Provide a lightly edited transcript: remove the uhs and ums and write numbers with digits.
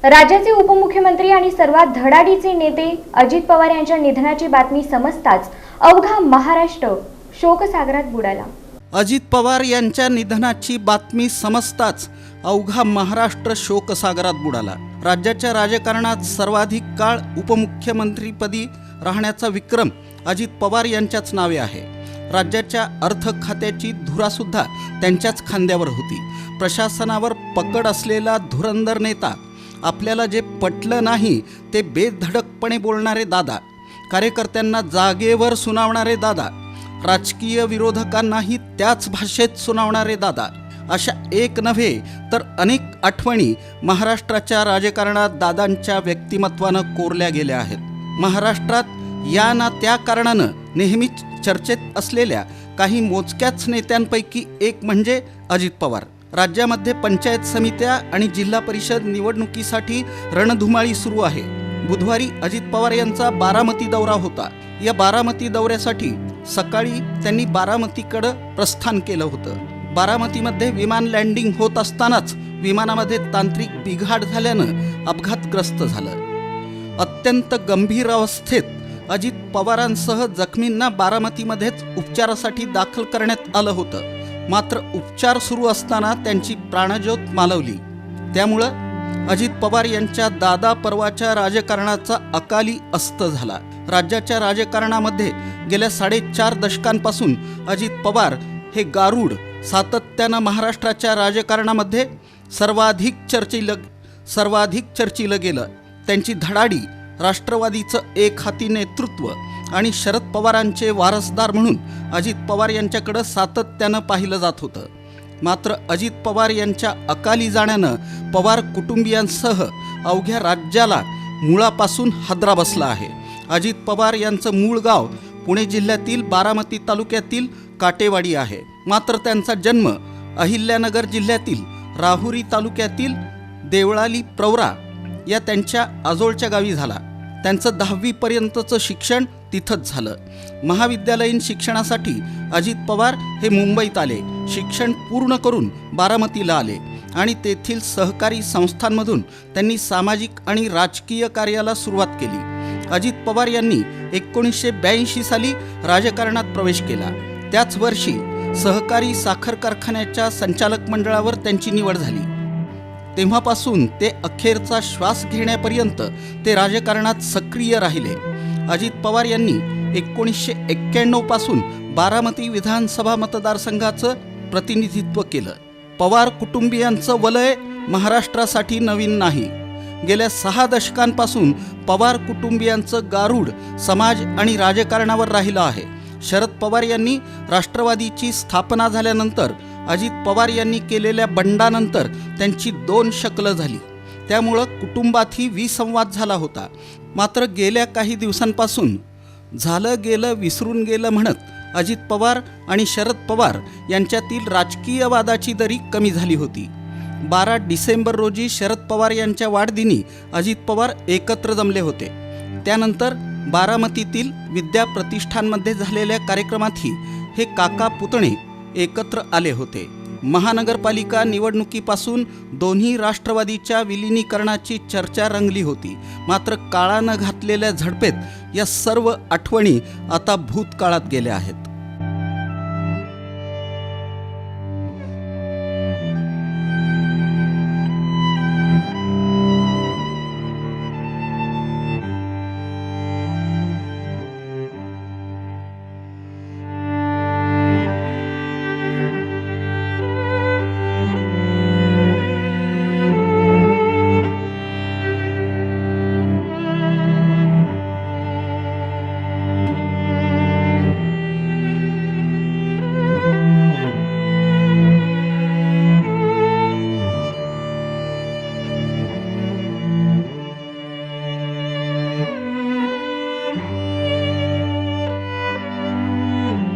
राज्याचे उपमुख्यमंत्री आणि सर्वात धडाडीचे नेते अजित पवार यांच्या निधनाची बातमी समजताच अवघा महाराष्ट्र शोकसागरात बुडाला। अजित पवार यांच्या निधनाची बातमी समजताच अवघा महाराष्ट्र शोकसागरात बुडाला। राज्याच्या राजकारणात सर्वाधिक काळ उपमुख्यमंत्रीपदी राहण्याचा विक्रम अजित पवार यांच्याच नावे आहे। राज्याच्या अर्थ खात्याची धुरासुद्धा त्यांच्याच खांद्यावर होती। प्रशासनावर पकड असलेला धुरंधर नेता, आपल्याला जे पटलं नाही ते बेधडकपणे बोलणारे दादा, कार्यकर्त्यांना जागेवर सुनावणारे दादा, राजकीय विरोधकांनाही त्याच भाषेत सुनावणारे दादा, अशा एक नव्हे तर अनेक आठवणी महाराष्ट्राच्या राजकारणात दादांच्या व्यक्तिमत्वानं कोरल्या गेल्या आहेत। महाराष्ट्रात या ना त्या कारणानं नेहमीच चर्चेत असलेल्या काही मोजक्याच नेत्यांपैकी एक म्हणजे अजित पवार। राज्यामध्ये पंचायत समित्या आणि जिल्हा परिषद निवडणुकीसाठी रणधुमाळी सुरू आहे। बुधवारी अजित पवार यांचा बारामती दौरा होता। या बारामती दौऱ्यासाठी सकाळी त्यांनी बारामतीकडे प्रस्थान केलं होतं। बारामतीमध्ये विमान लँडिंग होत असतानाच विमानामध्ये तांत्रिक बिघाड झाल्यानं अपघातग्रस्त झालं। अत्यंत गंभीर अवस्थेत अजित पवारांसह जखमींना बारामतीमध्येच उपचारासाठी दाखल करण्यात आलं होतं। मात्र उपचार सुरू असताना त्यांची प्राणज्योत मालवली। त्यामुळं अजित पवार यांच्या दादा पर्वाच्या राजकारणाचा अकाली अस्त झाला। राज्याच्या राजकारणामध्ये गेल्या 4.5 दशकांपासून अजित पवार हे गारुड सातत्यानं महाराष्ट्राच्या राजकारणामध्ये सर्वाधिक चर्चिलं गेलं। त्यांची धडाडी, राष्ट्रवादीचं एक हाती नेतृत्व आणि शरद पवारांचे वारसदार म्हणून अजित पवार यांच्याकडे सातत्यानं पाहिलं जात होतं। मात्र अजित पवार यांच्या अकाली जाण्यानं पवार कुटुंबियांसह अवघ्या राज्याला मुळापासून हादरा बसला आहे। अजित पवार यांचं मूळ गाव पुणे जिल्ह्यातील बारामती तालुक्यातील काटेवाडी आहे। मात्र त्यांचा जन्म अहिल्यानगर जिल्ह्यातील राहुरी तालुक्यातील देवळाली प्रवरा या त्यांच्या आजोळच्या गावी झाला। त्यांचं 10वी पर्यंतचं शिक्षण तिथंच झालं। महाविद्यालयीन शिक्षणासाठी अजित पवार हे मुंबईत आले। शिक्षण पूर्ण करून बारामतीला आले आणि तेथील सहकारी संस्थांमधून त्यांनी सामाजिक आणि राजकीय कार्याला सुरुवात केली। अजित पवार यांनी 1982 साली राजकारणात प्रवेश केला। त्याच वर्षी सहकारी साखर कारखान्याच्या संचालक मंडळावर त्यांची निवड झाली। तेव्हापासून ते अखेरचा श्वास घेण्यापर्यंत ते राजकारणात सक्रिय राहिले। अजित पवार यांनी 1991 पासून बारामती विधानसभा मतदारसंघाचं प्रतिनिधित्व केलं। पवार कुटुंबियांचं वलय महाराष्ट्रासाठी नवीन नाही। गेल्या 6 दशकांपासून पवार कुटुंबियांचं गारुड समाज आणि राजकारणावर राहिलं आहे। शरद पवार यांनी राष्ट्रवादीची स्थापना झाल्यानंतर अजित पवार यांनी केलेल्या बंडानंतर त्यांची 2 शकलं झाली। त्यामुळं कुटुंबातही विसंवाद झाला होता। मात्र गेल्या काही दिवसांपासून झालं गेलं विसरून गेलं म्हणत अजित पवार आणि शरद पवार यांच्यातील राजकीय वादाची दरी कमी झाली होती। 12 डिसेंबर रोजी शरद पवार यांच्या वाढदिनी अजित पवार एकत्र जमले होते। त्यानंतर बारामतीतील विद्या प्रतिष्ठानमध्ये झालेल्या कार्यक्रमातही हे काका पुतणे एकत्र आले होते। महानगरपालिका निवडणुकीपासून दोन्ही राष्ट्रवादीच्या विलिनीकरणाची चर्चा रंगली होती। मात्र काळानं घातलेल्या झडपेत या सर्व आठवणी आता भूतकाळात गेल्या आहेत।